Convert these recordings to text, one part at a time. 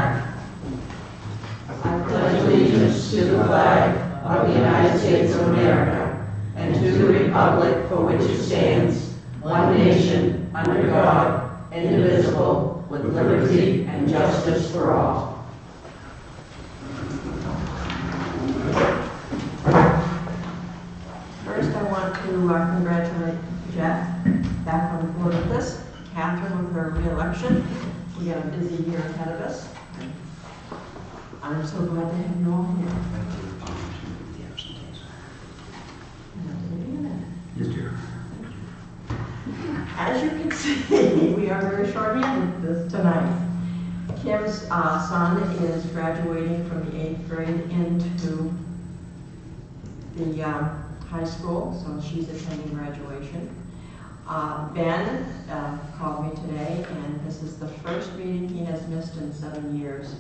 flag. I pledge allegiance to the flag of the United States of America and to the republic for which it stands, one nation, under God, indivisible, with liberty and justice for all. First, I want to congratulate Jeff back on the board with us, Catherine with her re-election. We got a busy year ahead of us. I'm so glad to have you all here. Yes, dear. As you can see, we are very short-handed this tonight. Kim's son is graduating from the 8th grade into the high school, so she's attending graduation. Ben called me today, and this is the first meeting he has missed in 7 years.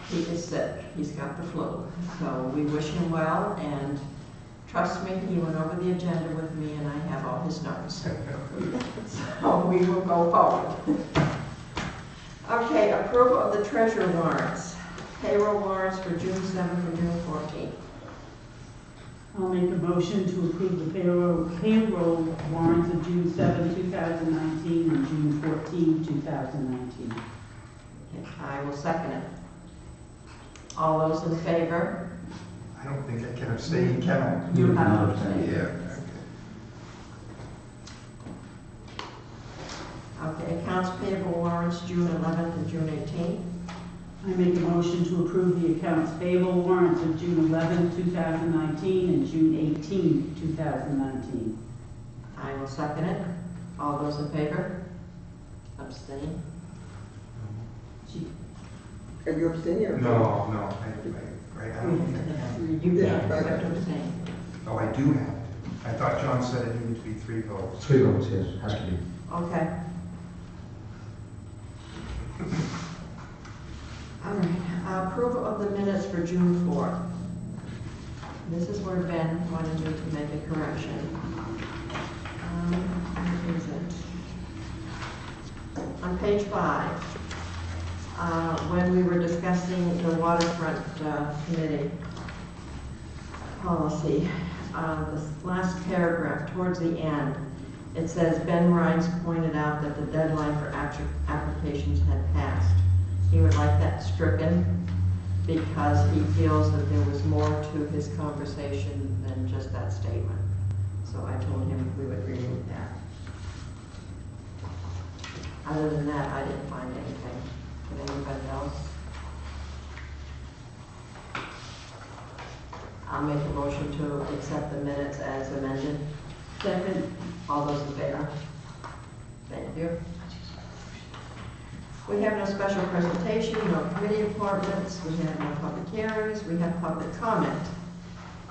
He is sick. He's got the flu. So we wish him well, and trust me, he went over the agenda with me, and I have all his notes. So we will go forward. Okay, approval of the treasurer warrants. Payroll warrants for June 7th and June 14th. I'll make a motion to approve the payroll warrants of June 7, 2019 and June 14, 2019. Okay, I will second it. All those in favor? I don't think I can abstain, can I? You have abstained. Yeah. Okay, accounts payable warrants, June 11th and June 18th. I make a motion to approve the accounts payable warrants of June 11, 2019 and June 18, 2019. I will second it. All those in favor? Abstain. Are you abstaining or? No, right, I don't think I You Yeah, can't, you right. have to abstain. Oh, I do have to. I thought John said it needed to be 3 votes. 3 votes, yes, has to be. Okay. All right, approval of the minutes for June 4th. This is where Ben wanted me to make a correction. Where is it? On page 5, when we were discussing the waterfront committee policy, this last paragraph towards the end, it says Ben Rhines pointed out that the deadline for applications had passed. He would like that stricken because he feels that there was more to his conversation than just that statement. So I told him we would remove that. Other than that, I didn't find anything. Did anybody else? I'll make a motion to accept the minutes as amended. Second. All those in favor? Thank you. We have no special presentation, no committee appointments, we have no public hearings, we have public comment.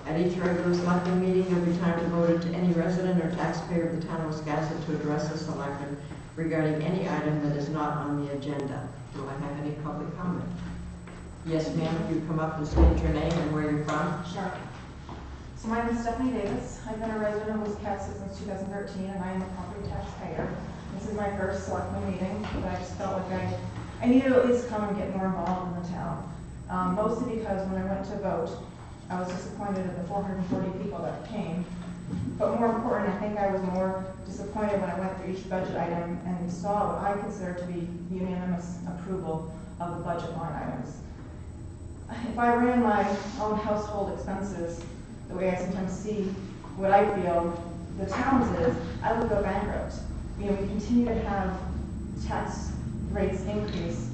At each regular selectmen meeting, there will be time devoted to any resident or taxpayer of the town of Wiscasset to address the selectmen regarding any item that is not on the agenda. Do I have any public comment? Yes, ma'am, if you come up and state your name and where you're from. Sure. So my name is Stephanie Davis. I've been a resident of Wiscasset since 2013, and I am a property taxpayer. This is my first selectman meeting, but I just felt like I needed to at least come and get more involved in the town. Mostly because when I went to vote, I was disappointed at the 440 people that came. But more important, I think I was more disappointed when I went through each budget item and saw what I consider to be unanimous approval of the budget line items. If I ran my own household expenses the way I sometimes see what I feel the town's is, I would go bankrupt. You know, we continue to have tax rates increase.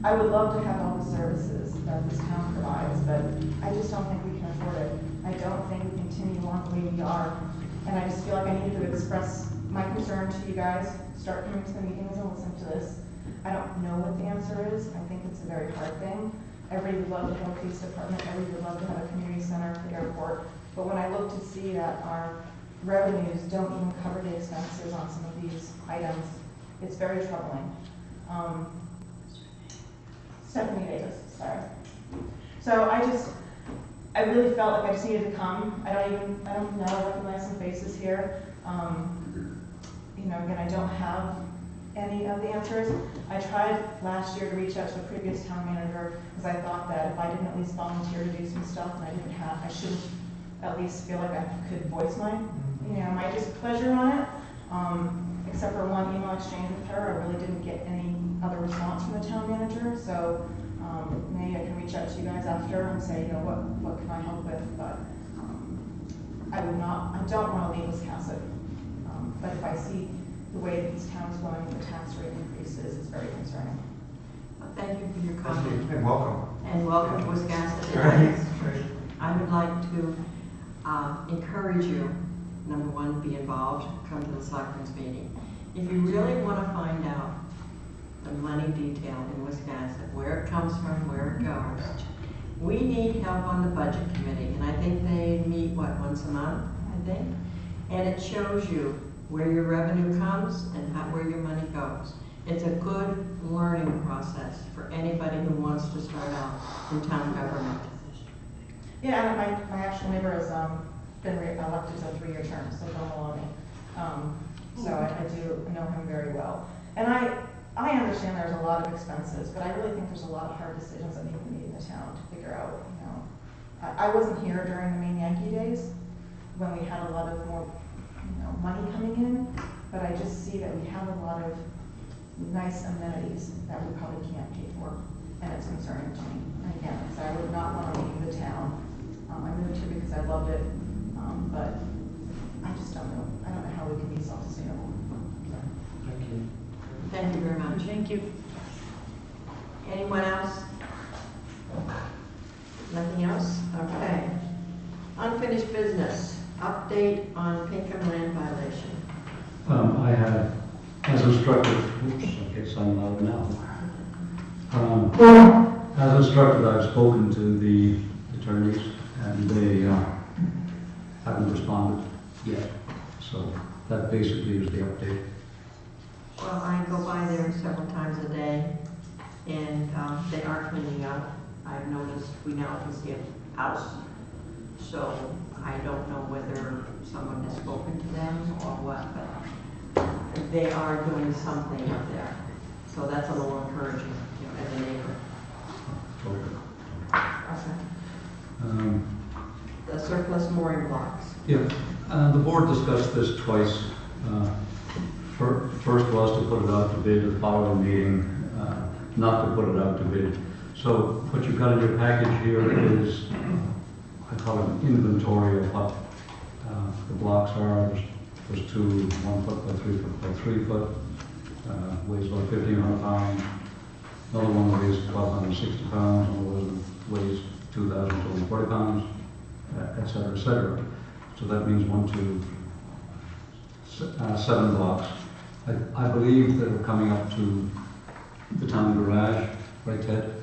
I would love to have all the services that this town provides, but I just don't think we can afford it. I don't think we continue on the way we are. And I just feel like I needed to express my concern to you guys, start coming to the meetings and listen to this. I don't know what the answer is. I think it's a very hard thing. Everybody would love to have a police department, everybody would love to have a community center for the airport. But when I look to see that our revenues don't even cover the expenses on some of these items, it's very troubling. Stephanie Davis, sorry. So I really felt like I just needed to come. I don't know, I recognize some faces here. You know, again, I don't have any of the answers. I tried last year to reach out to the previous town manager, because I thought that if I didn't at least volunteer to do some stuff, and I should at least feel like I could voice my displeasure on it. Except for one email exchange with her, I really didn't get any other response from the town manager, so maybe I can reach out to you guys after and say, what can I help with, but I don't want to leave Wiscasset. But if I see the way that this town is going with the tax rate increases, it's very concerning. Well, thank you for your Thank you, comment. and welcome. And welcome to Wiscasset. I would like to encourage you, number one, be involved, come to the selectmen's meeting. If you really want to find out the money detail in Wiscasset, where it comes from, where it goes, we need help on the budget committee, and I think they meet, once a month, I think? And it shows you where your revenue comes and where your money goes. It's a good learning process for anybody who wants to start out in town government. Yeah, and my actual neighbor has been elected to a 3-year term, so Bill Maloney. So I do know him very well. And I understand there's a lot of expenses, but I really think there's a lot of hard decisions that need to be made in the town to figure out, I wasn't here during the main Yankee days when we had a lot of more, money coming in, but I just see that we have a lot of nice amenities that we probably can't pay for, and it's concerning to me. And again, because I would not want to leave the town. I moved here because I loved it, but I just don't know. I don't know how we can be self-sustainable. Thank you. Thank you very much. Thank you. Anyone else? Nothing else? Okay. Unfinished business. Update on Pinkham land violation. I have, as instructed, oops, I guess I'm loud now. As instructed, I've spoken to the attorneys and they haven't responded yet. So that basically is the update. Well, I go by there several times a day, and they are cleaning up. I've noticed we now can see a house, so I don't know whether someone has spoken to them or what, but they are doing something up there. So that's a little encouraging, as a neighbor. Okay. The surplus mooring blocks. Yeah, the board discussed this twice. First was to put it out to bid, the following meeting, not to put it out to bid. So what you've got in your package here is, I call it an inventory of what the blocks are. There's 2 1 foot by 3 foot by 3 foot, weighs about 1,500 pounds. Another one weighs 1,260 pounds, another one weighs 2,240 pounds, et cetera, et cetera. So that means 7 blocks. I believe they're coming up to the town garage, right, Ted?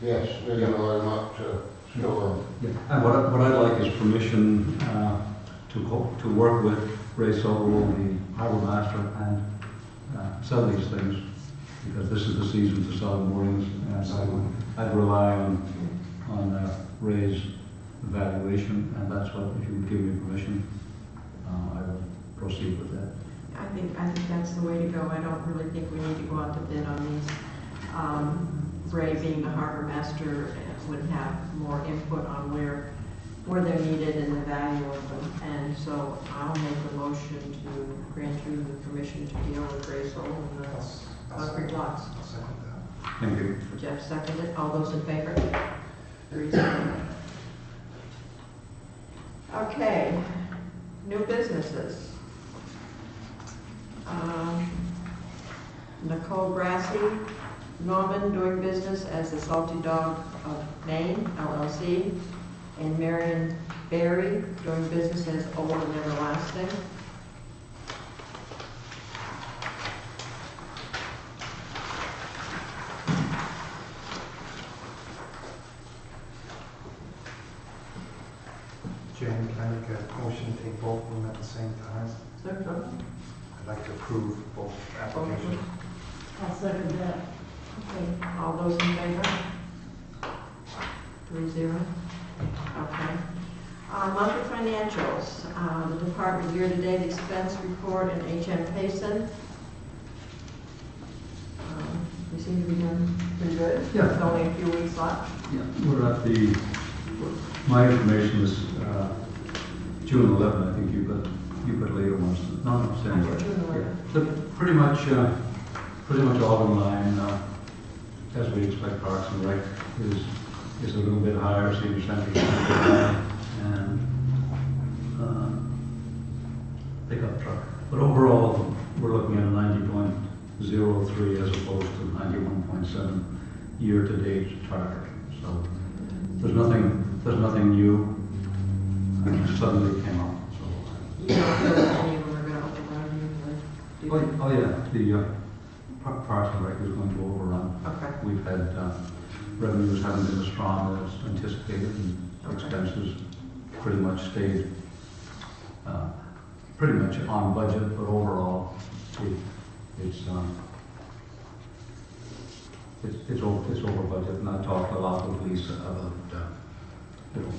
Yes, they're gonna load them up to store Yeah. And what I'd like is permission to work with Ray Sobel, the harbor master, and sell these things, because this is the season to sell moorings, and I'd rely on Ray's evaluation, and that's what, if you would give me permission, I will proceed with that. I think that's the way to go. I don't really think we need to go out to bid on these. Ray, being the harbor master, would have more input on where they're needed and the value of them. And so I'll make a motion to grant you the permission to deal with Ray Soul and the concrete blocks. I'll second that. Thank you. Jeff seconded. All those in favor? 3-0. Okay, new businesses. Nicole Grassi, Norman, doing business as the Salty Dog of Maine, LLC, and Marion Berry, doing business as Old and Everlasting. Jen, can I make a motion to take both of them at the same time? Is there something? I'd like to approve both applications. I'll second that. Okay, all those in favor? 3-0. Okay. Monthly financials, the department year-to-date expense report and HM Payson. seem to be doing pretty good. Yeah. There's only a few weeks left. Yeah, we're at the, my information is June 11, I think you put later ones. No, no, same way. June 11. They're pretty much all in line, as we expect. Parks and Rec is a little bit higher, senior center is a little bit higher, and pickup truck. But overall, we're looking at a 90.03 as opposed to 91.7 year-to-date target. So there's nothing new suddenly came up. So. You don't feel that any of them are going to overrun you? Oh yeah, the Parks and Rec is going to overrun. Okay. We've had revenues haven't been as strong as anticipated, and expenses pretty much stayed pretty much on budget, but overall it's over budget. And I talked a lot with Lisa about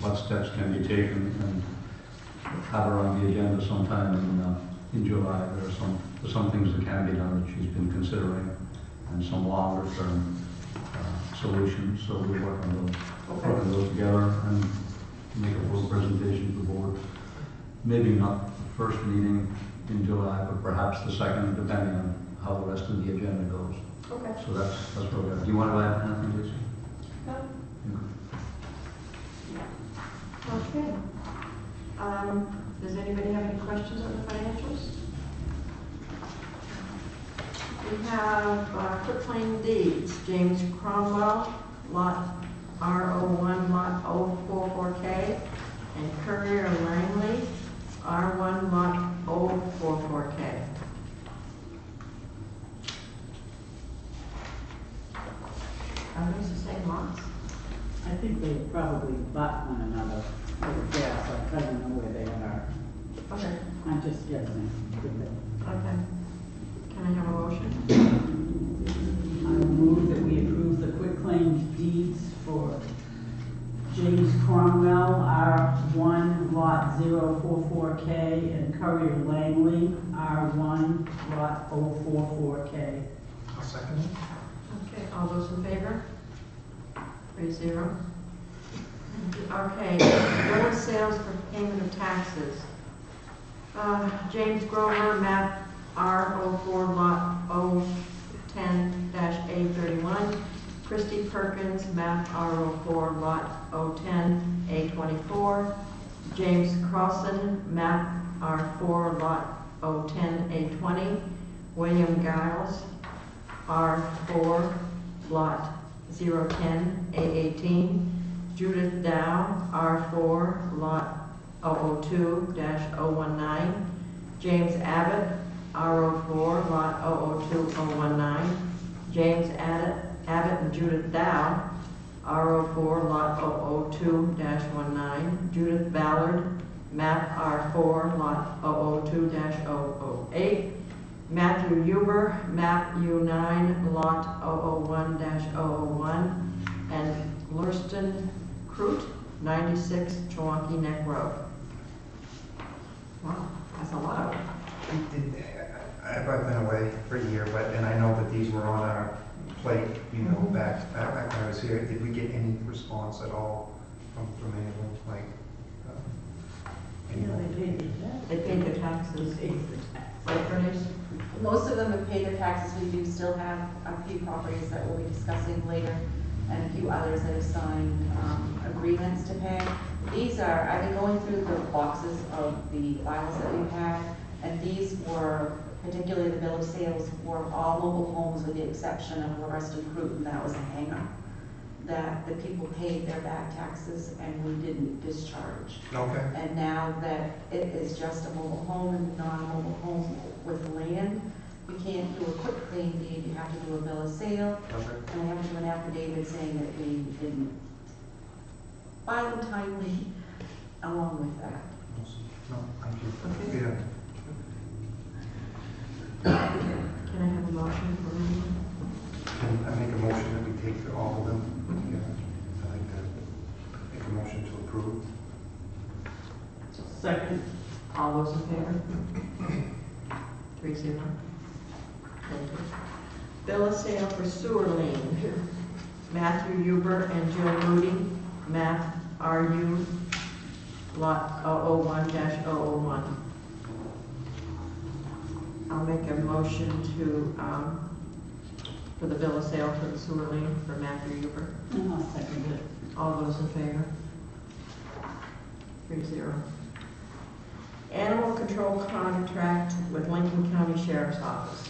what steps can be taken, and have her on the agenda sometime in July. There's some things that can be done that she's been considering, and some longer term solutions. So we work on those together and make a full presentation to the board. Maybe not the first meeting in July, but perhaps the second, depending on how the rest of the agenda goes. Okay. So that's where we are. Do you want to add anything, Lisa? No. Yeah. Okay. Does anybody have any questions on the financials? We have quitclaim deeds. James Cromwell, lot R01, lot 044K, and Courier Langley, R1, lot 044K. Are those the same lots? I think they probably butt one another, I would guess. I don't know where they are. Okay. I'm just guessing. Okay. Can I have a motion? I will move that we approve the quitclaim deeds for James Cromwell, R1, lot 044K, and Courier Langley, R1, lot 044K. I'll second it. Okay, all those in favor? 3-0. Okay, bill of sales for payment of taxes. James Grover, map R04, lot 010-A31. Christy Perkins, map R04, lot 010-A24. James Crossan, map R4, lot 010-A20. William Giles, R4, lot 010-A18. Judith Dow, R4, lot 002-019. James Abbott, R04, lot 002-019. James Abbott and Judith Dow, R04, lot 002-19. Judith Ballard, map R4, lot 002-008. Matthew Huber, map U9, lot 001-001. And Lurston Crute, 96 Chewonki Neck Road. Wow, that's a lot. I've been away for a year, and I know that these were on our plate, back when I was here. Did we get any response at all from anyone, like, anyone? They paid their taxes. Right, Bernice? Most of them have paid their taxes. We do still have a few properties that we'll be discussing later, and a few others that have signed agreements to pay. These are, I've been going through the boxes of the files that we've had, and these were, particularly the bill of sales, were all mobile homes with the exception of Lurston Crute, and that was a hangar, that the people paid their back taxes and we didn't discharge. Okay. And now that it is just a mobile home and not a mobile home with land, we can't do a quick claim deed, you have to do a bill of sale, Okay. and we have to do an affidavit saying that we didn't file them timely along with that. Awesome. No, thank you. Okay. Yeah. Can I have a motion for anyone? Can I make a motion that we take all of them? Yeah. I'd like to make a motion to approve. Second. All those in favor? 3-0. Thank you. Bill of sale for sewer lien. Matthew Huber and Jill Moody, map RU, lot 001-001. I'll make a motion to, for the bill of sale for the sewer lien for Matthew Huber. And I'll second it. All those in favor? 3-0. Animal control contract with Lincoln County Sheriff's Office.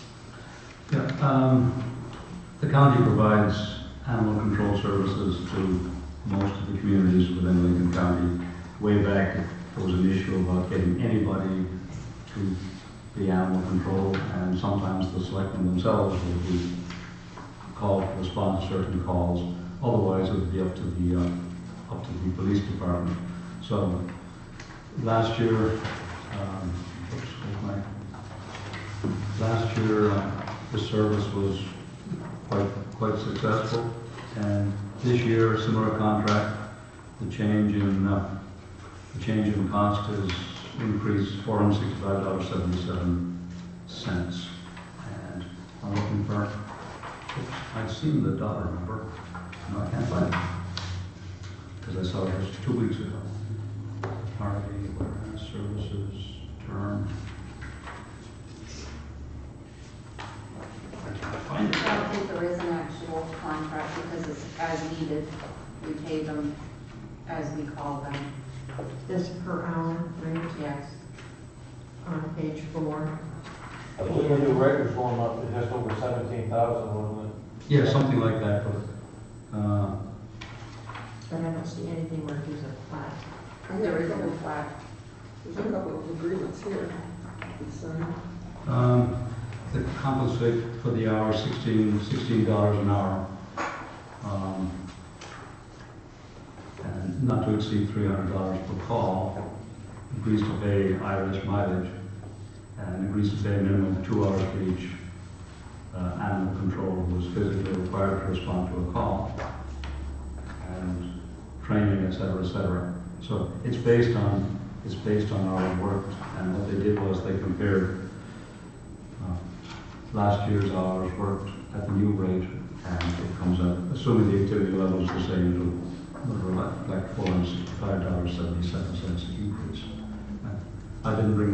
Yeah, the county provides animal control services to most of the communities within Lincoln County. Way back, there was an issue about getting anybody to the animal control, and sometimes the selectmen themselves would be called to respond to certain calls. Otherwise, it would be up to the police department. So last year, the service was quite successful, and this year, similar contract. The change in cost is increased $465.77, and I'm looking for. I've seen the dollar number. No, I can't find it because I saw it just 2 weeks ago. Party, warehouse services, term. I don't think there is an actual contract because it's as needed. We pay them as we call them. This per hour rate Yes. on page 4. I believe the new rate was going up to just over 17,000, wasn't it? Yeah, something like that. But I don't see anything where it gives a flat. There is no flat. There's a couple of agreements here. It's, They compensate for the hour, $16 an hour. And not to exceed $300 per call. Agrees to pay Irish mileage, and agrees to pay a minimum of 2 hours for each animal control who is physically required to respond to a call, and training, et cetera. So it's based on our work, and what they did was they compared last year's hours worked at the new rate, and it comes out, assuming the activity level is the same, it'll reflect $465.77 increase. I didn't bring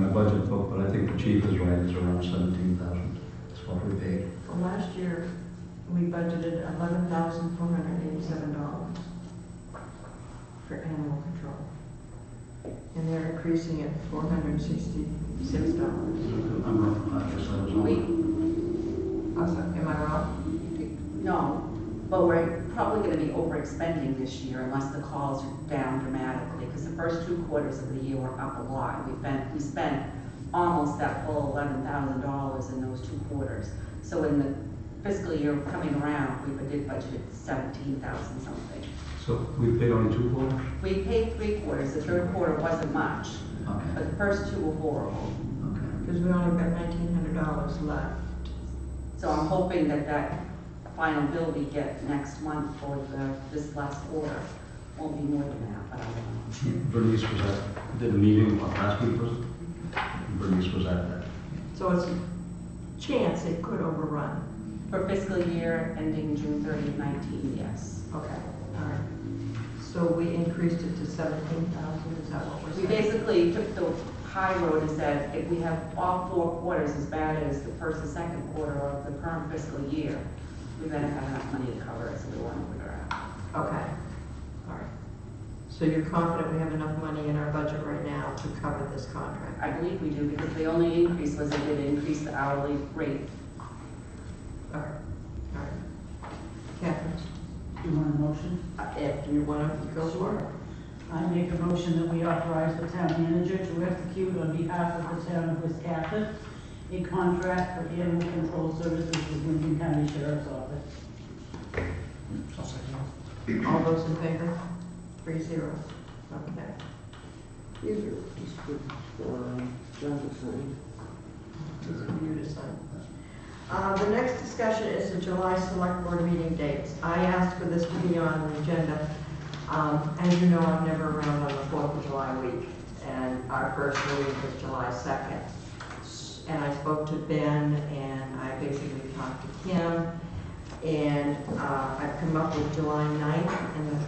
my budget book, but I think the chief is right, it's around 17,000. That's what we paid. Well, last year, we budgeted $11,487 for animal control. And they're increasing it $466. I'm wrong, I guess I was wrong. Am I wrong? No, but we're probably going to be overexpending this year unless the calls are down dramatically, because the first 2 quarters of the year were up a lot. We spent almost that full $11,000 in those 2 quarters. So in the fiscal year coming around, we did budget 17,000 something. So we paid only 2 quarters? We paid 3 quarters. The 3rd quarter wasn't much, Okay. but the first 2 were horrible. Okay. Because we only got $1,900 left. So I'm hoping that final bill we get next month for this last quarter won't be more than that, but I don't know. Bernice was did a meeting last week, was it? Bernice was at that. So it's a chance it could overrun. For fiscal year ending June 30th, 19, yes. Okay, all right. So we increased it to 17,000, is that what we're We saying? basically took the high road and said, if we have all 4 quarters as bad as the 1st and 2nd quarter of the current fiscal year, we better have enough money to cover it, so we want to figure out. Okay, all right. So you're confident we have enough money in our budget right now to cover this contract? I believe we do, because the only increase was they did increase the hourly rate. All right. Catherine, Do you want a motion? if you want to go for it. I make a motion that we authorize the town manager to execute on behalf of the town of Wiscasset a contract for animal control services with Lincoln County Sheriff's Office. I'll second. All those in favor? 3-0. Okay. these are just for John to sign. These are for you to sign. The next discussion is the July Select Board meeting dates. I asked for this to be on the agenda. As you know, I'm never around on the 4th of July week, and our first meeting is July 2nd. and I spoke to Ben, and I basically talked to Kim, and I've come up with July 9th and the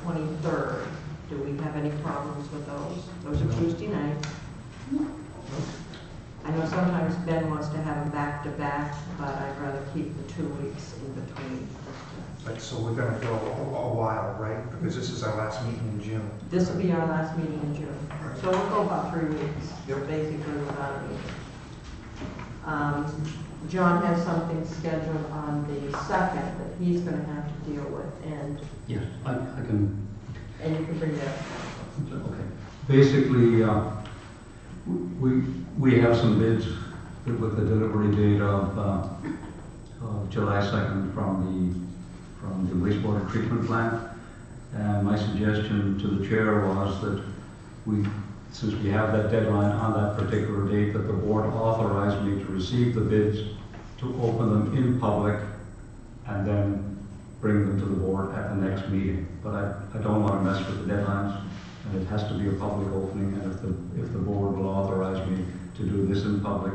23rd. Do we have any problems with those? Those are Tuesday nights. I know sometimes Ben wants to have them back-to-back, but I'd rather keep the 2 weeks in between. But so we're gonna go a while, right? Because this is our last meeting in June. This will be our last meeting in June. So we'll go about 3 weeks, Yep. basically without a meeting. John has something scheduled on the 2nd that he's gonna have to deal with, and Yes, I can, you can bring that up. okay. Basically, we have some bids with the delivery date of July 2nd from the wastewater treatment plant. And my suggestion to the chair was that since we have that deadline on that particular date, that the board authorized me to receive the bids, to open them in public, and then bring them to the board at the next meeting. But I don't want to mess with the deadlines, and it has to be a public opening, and if the board will authorize me to do this in public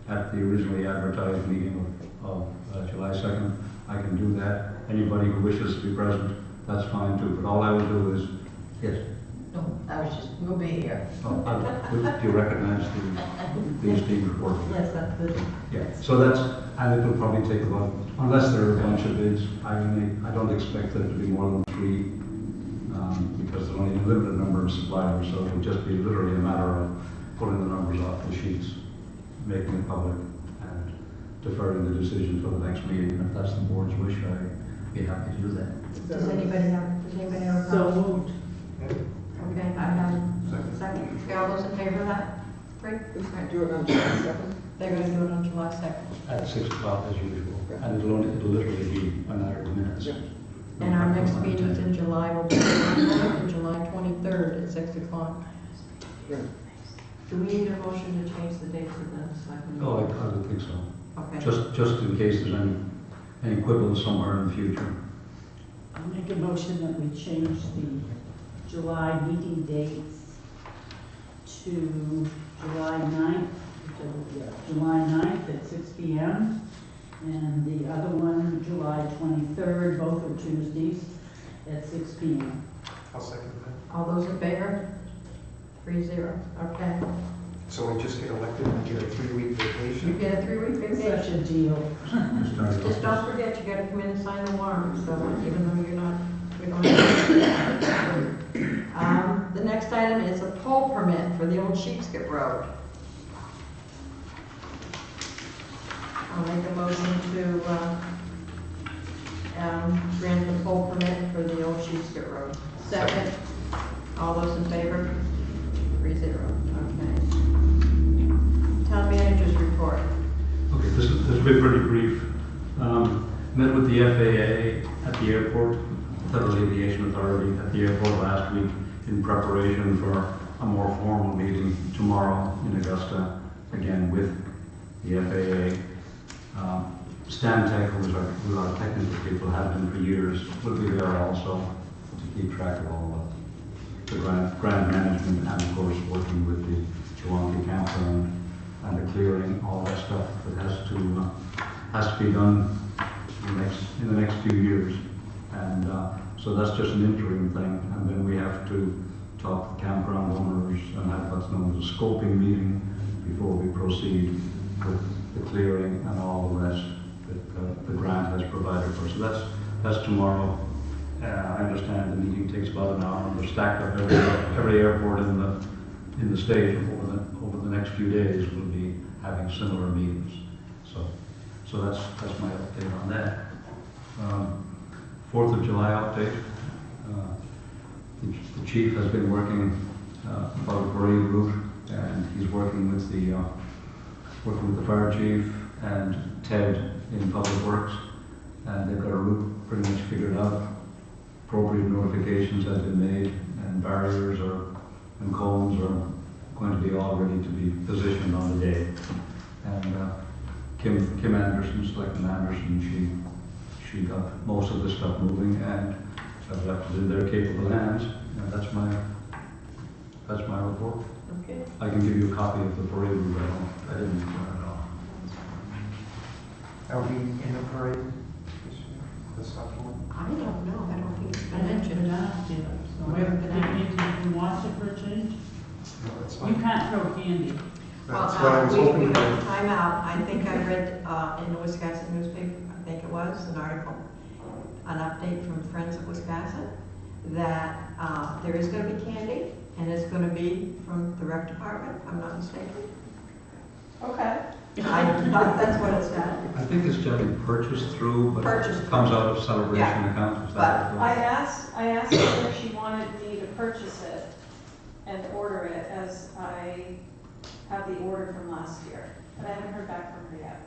at the originally advertised meeting of July 2nd, I can do that. Anybody who wishes to be present, that's fine too, but all I will do is, yes. No, I was just, we'll be here. Do you recognize the esteemed reporter? Yes, that's good. Yeah, so and it will probably take about, unless there are a bunch of bids, I don't expect there to be more than 3, because there's only a limited number of suppliers, so it'll just be literally a matter of pulling the numbers off the sheets, making it public, and deferring the decision for the next meeting. If that's the board's wish, I'd be happy to do that. Does anybody have a So problem? moved. Okay, I have a second. Okay, all those in favor of that? 3? Who's going to do it on July 2nd? They're going to do it on July 2nd. At 6 o'clock as usual, and it'll literally be a matter of minutes. Yeah. And our next meetings in July will be on July 23rd at 6 o'clock. Right. Do we need a motion to change the dates of this? Oh, I would think so. Okay. Just in case there's any quibbles somewhere in the future. I'll make a motion that we change the July meeting dates to July 9th, July 9th at 6 p.m. And the other one, July 23rd, both are Tuesdays at 6 p.m. I'll second that. All those in favor? 3-0. Okay. So we just get elected and get a 3-week You vacation? get a 3-week vacation. Such a deal. Just don't forget, you gotta come in and sign the warrant, so even though you're not, we don't have to. The next item is a pole permit for the old Sheepscot Road. I'll make a motion to, grant the pole permit for the old Sheepscot Road. Second. All those in favor? 3-0, okay. Town manager's report. Okay, this will be pretty brief. Met with the FAA at the airport, Federal Aviation Authority at the airport last week in preparation for a more formal meeting tomorrow in Augusta, again with the FAA. Stan Tech, who our technical people have been for years, will be there also to keep track of all of the grant management and of course working with the Chewonki campground and the clearing, all that stuff that has to be done in the next few years. And so that's just an interim thing. And then we have to talk to campground owners and have what's known as a scoping meeting before we proceed with the clearing and all the rest that the grant has provided for. So that's tomorrow. I understand the meeting takes about an hour, and they're stacked up every airport in the state over the next few days will be having similar meetings. So that's my update on that. 4th of July update. The chief has been working about parade route, and he's working with the fire chief and Ted in Public Works, and they've got a route pretty much figured out. Appropriate notifications have been made, and barriers and cones are going to be all ready to be positioned on the day. And Kim Anderson, Selectman Anderson, she got most of the stuff moving, and I've left it in their capable hands, and that's my report. Okay. I can give you a copy of the parade route. I didn't print it off. Are we in the parade this year, the supplement? I don't know, I don't think it's been Been mentioned. asked, yeah, so We haven't been if you want it for a change, No, that's you fine. can't throw candy. That's what I was We hoping went for. time out. I think I read in the Wiscasset newspaper, I think it was, an article, an update from Friends of Wiscasset, that there is gonna be candy, and it's gonna be from the rec department, if I'm not mistaken. Okay. I thought that's what it said. I think it's generally purchased through, but Purchased it comes through. out of celebration accounts. Is that I what asked her if she wanted me to purchase it and order it, as I have the order from last year, but I haven't heard back from her yet.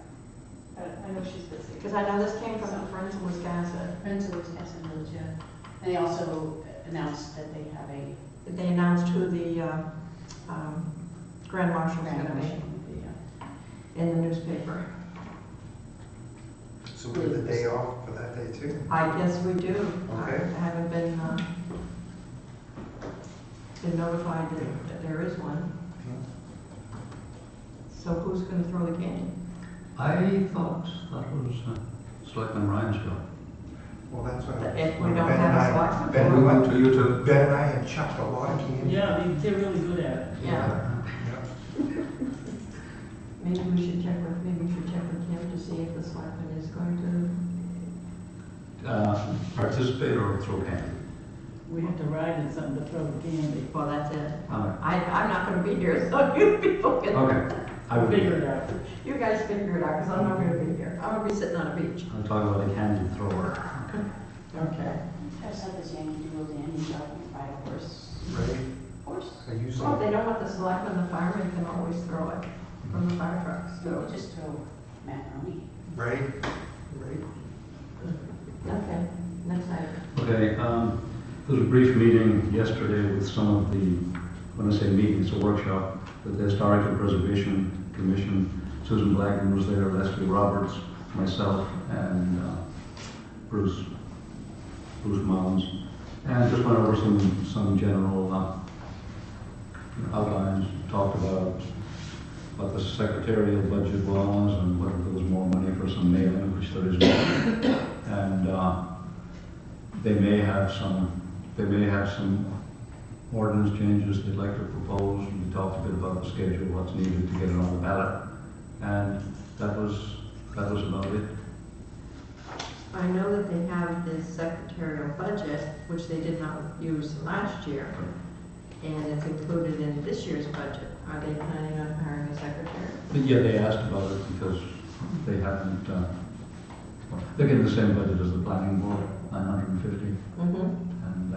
But I know she's busy. Because I know this came from the Friends of Wiscasset. Friends of Wiscasset Village, yeah. And they also announced that they have a They announced who the Grand Marshal's gonna be graduation. in the newspaper. So we have the day off for that day too? I guess we do. Okay. I haven't been notified that there is one. So who's gonna throw the candy? I thought that was Selectman Ryan's job. Well, that's what I. If we don't Ben and have a I- selectman? Ben, we went To you too. Ben and I had chucked a lot of candy. Yeah, they're really good at it. Yeah. Yeah. Maybe we should check with Kim to see if the selectman is going Participate or throw candy? We have to ride in something to throw the candy. to, well, that's it. Okay. I'm not gonna be here, so you people can, Okay, I will Figure it out. you guys figure it out, because I'm not gonna be here. I'm gonna be sitting on a beach. I'll talk about a candy thrower. Okay. I just had this Yankee Doodle Dandy shop and buy a horse. Right? Horse? I usually. Well, if they don't want the selectman, the fireman can always throw it from the fire trucks, So so. just throw macaroni. Right? Right? Okay, next item. Okay, there was a brief meeting yesterday with some of the, when I say meeting, it's a workshop, with the Historical Preservation Commission. Susan Blackman was there, Leslie Roberts, myself, and Bruce Mullins. And just went over some general outlines, talked about what the secretarial budget was and whether there was more money for some mailing, which there isn't. And they may have some ordinance changes they'd like to propose. We talked a bit about the schedule, what's needed to get it on the ballot. And that was about it. I know that they have this secretarial budget, which they did not use last year, and it's included in this year's budget. Are they planning on hiring a secretary? But yeah, they asked about it because they haven't, they're getting the same budget as the planning board, 950. Mm-hmm. And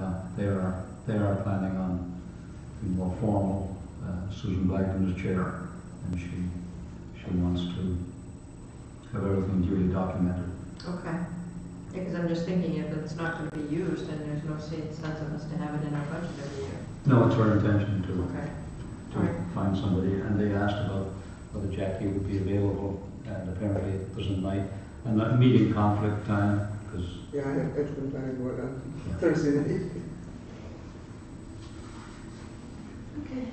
they are planning on being more formal. Susan Blackman is chair, and she wants to have everything duly documented. Okay. Yeah, because I'm just thinking if it's not going to be used, then there's no sense of us to have it in our budget every year. No, it's our intention Okay. to find somebody, and they asked about whether Jackie would be available, and apparently it was a night, and a meeting conflict time, because Yeah, I have extra time to work on Thursday night. Okay.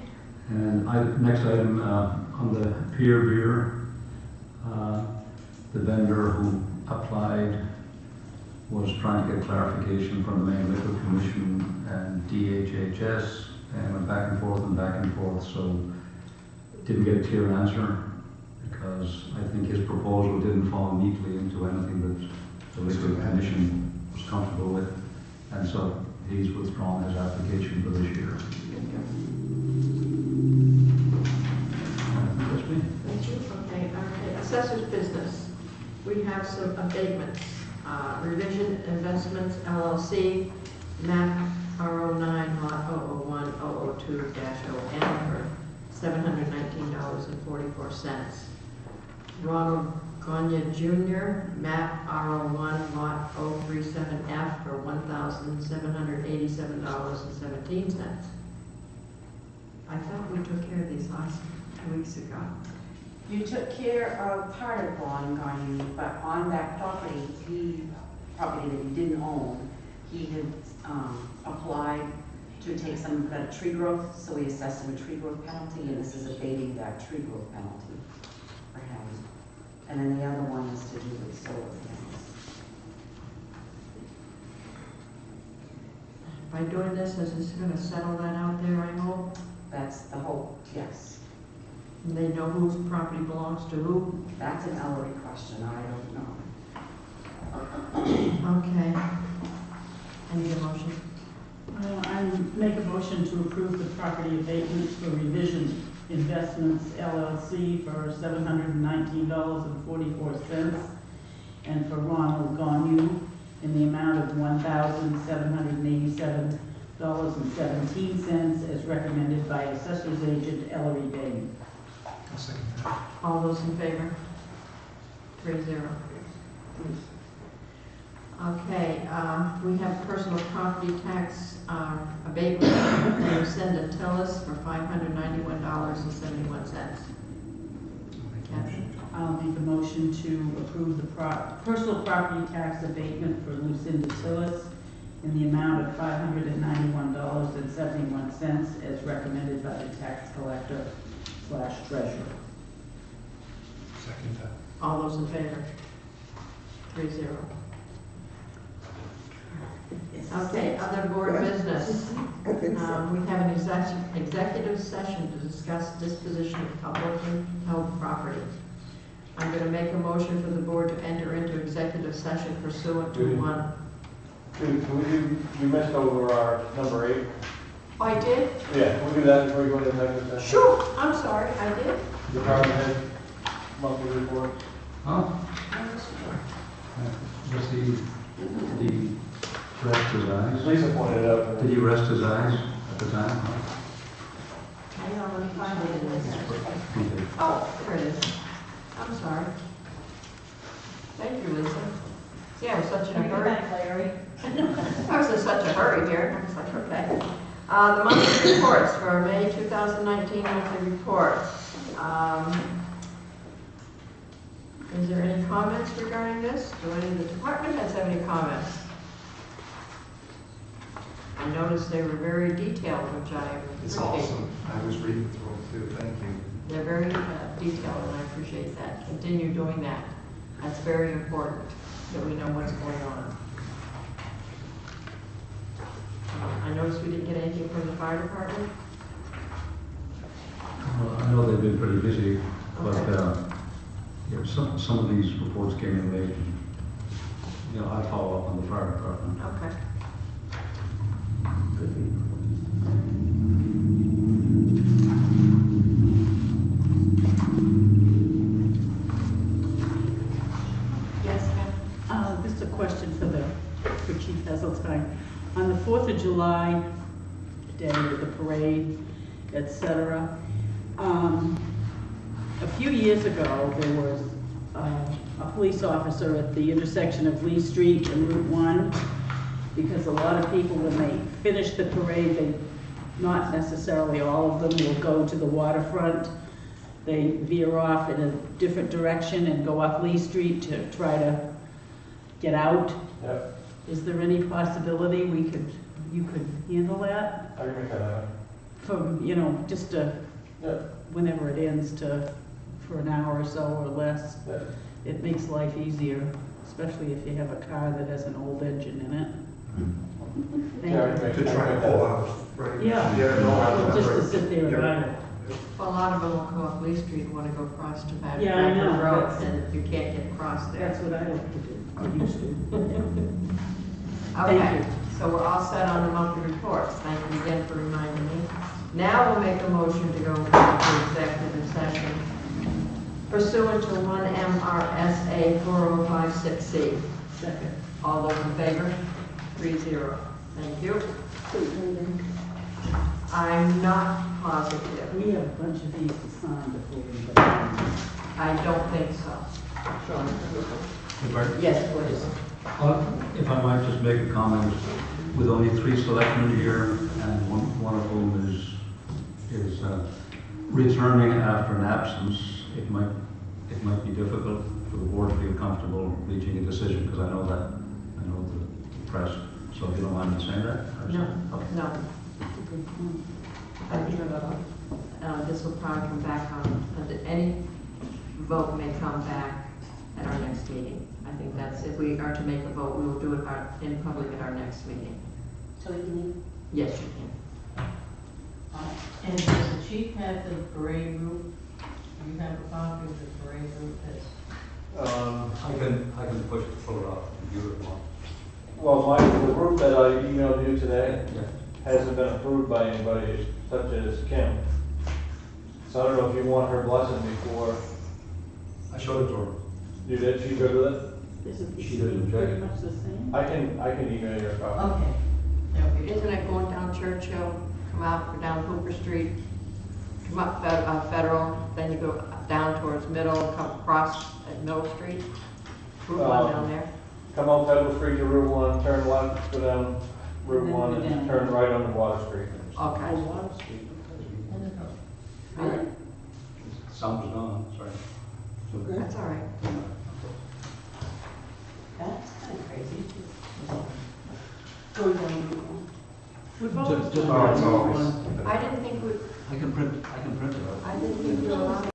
And next item, on the peer beer, the vendor who applied was trying to get clarification from the Maine Liquor Commission and DHHS, and went back and forth, so didn't get a clear answer, because I think his proposal didn't fall neatly into anything that the Liquor Commission was comfortable with, and so he's withdrawn his application for this year. That's me. Thank you. Okay. Assessor's business. We have some abatements. Revision Investments LLC, map R09 lot 001-002-0N for $719.44. Ronald Gonya Jr., map R01 lot 037F for $1,787.17. I thought we took care of these last 2 weeks ago. You took care of part of Ron Garnier, but on that property that he didn't own, he had applied to take some of that tree growth, so we assessed him a tree growth penalty, and this is abating that tree growth penalty for him. And then the other one is to do with solar panels. By doing this, is this gonna settle that out there, I hope? That's the hope, yes. And they know whose property belongs to who? That's an Ellery question, I don't know. Okay. I need a motion. I make a motion to approve the property abatements for Revision Investments LLC for $719.44, and for Ronald Gonu in the amount of $1,787.17 as recommended by Assessor's Agent Ellery Dane. I'll second that. All those in favor? 3-0. Okay, we have personal property tax abatement from Send Tillis for $591.71. Kathy? I'll make a motion to approve the personal property tax abatement for Lucinda Tillis in the amount of $591.71 as recommended by the tax collector / treasurer. Second that. All those in favor? 3-0. Okay, other board business. I think so. We have an executive session to discuss disposition of publicly held property. I'm going to make a motion for the board to enter into executive session pursuant to one. Dude, can we do, you missed over our number 8. Oh, I did? Yeah, can we do that before we go into executive session? Sure, I'm sorry, I did. Department head monthly report. Oh, does he rest his eyes? Lisa pointed it out. Did he rest his eyes at the time? Hang on, let me find it in this. Okay. Oh, there it is. I'm sorry. Thank you, Lisa. See, I was such in a hurry. Larry. I was in such a hurry here. I was like, okay. The monthly reports for May 2019 monthly report. Is there any comments regarding this? Do any of the department heads have any comments? I noticed they were very detailed, which I It's appreciate. awesome. I was reading through them too, thank you. They're very detailed, and I appreciate that. Continue doing that. That's very important, that we know what's going on. I noticed we didn't get anything from the fire department. Well, I know they've been pretty busy, but Okay. yeah, some of these reports came in late. You know, I follow up on the fire department. Okay. Yes, ma'am. Just a question for Chief Heseltine. On the 4th of July day with the parade, etc., a few years ago, there was a police officer at the intersection of Lee Street and Route 1, because a lot of people, when they finish the parade, not necessarily all of them will go to the waterfront. They veer off in a different direction and go up Lee Street to try to get out. Yep, Is there any possibility you could handle that? I can make that happen. From, just Yep, whenever it ends for an hour or so or less. yep. It makes life easier, especially if you have a car that has an old engine in it. Thank Yeah, I you. can make To try and pull out, right? Yeah. No, I- Just to sit there and Yeah. idle. Well, a lot of them will come up Lee Street and want to go across to Back Yeah, I know. Road, That's- and you can't get across there. That's what I like to do. I used to. Okay, Thank you. so we're all set on the monthly reports. Thank you again for reminding me. Now we'll make a motion to go into executive session pursuant to 1 MRSA 4056C. Second. All those in favor? 3-0. Thank you. I'm not positive. We have a bunch of these to sign before we go. I don't think so. Yes, please. If I might just make a comment, with only 3 selectmen here, and one of whom is returning after an absence, it might be difficult for the board to feel comfortable reaching a decision, because I know the press, so if you don't mind me saying that? No, Okay. no. I think this will probably come back on, any vote may come back at our next meeting. I think that's, if we are to make a vote, we will do it in public at our next meeting. So we can leave. Yes, you can. And does the chief have the parade route? Do you have a copy of the parade route that's? I can push the photo off the computer if you want. Well, the route that I emailed you today Yeah. hasn't been approved by anybody such as Kim. So I don't know if you want her blessing before I showed it to her. you did, she good with it? Isn't She doesn't check. pretty much the same? I can email you a copy. Okay. That'll be- Isn't it going down Churchill, come out, go down Hooper Street, come up Federal, then you go down towards Middle, come across at Middle Street? Route 1 down there? Come out Federal Street to Route 1, turn left, go down Route And then 1, go and down. turn right onto Water Street. Okay. Oh, Water Street, okay. All right. Sound's gone, sorry. Okay. That's all right. That's kind of crazy. Going down Route 1. We've always Just- done Oh, it's that. always. I didn't think we, I can print it out. I didn't think we were allowed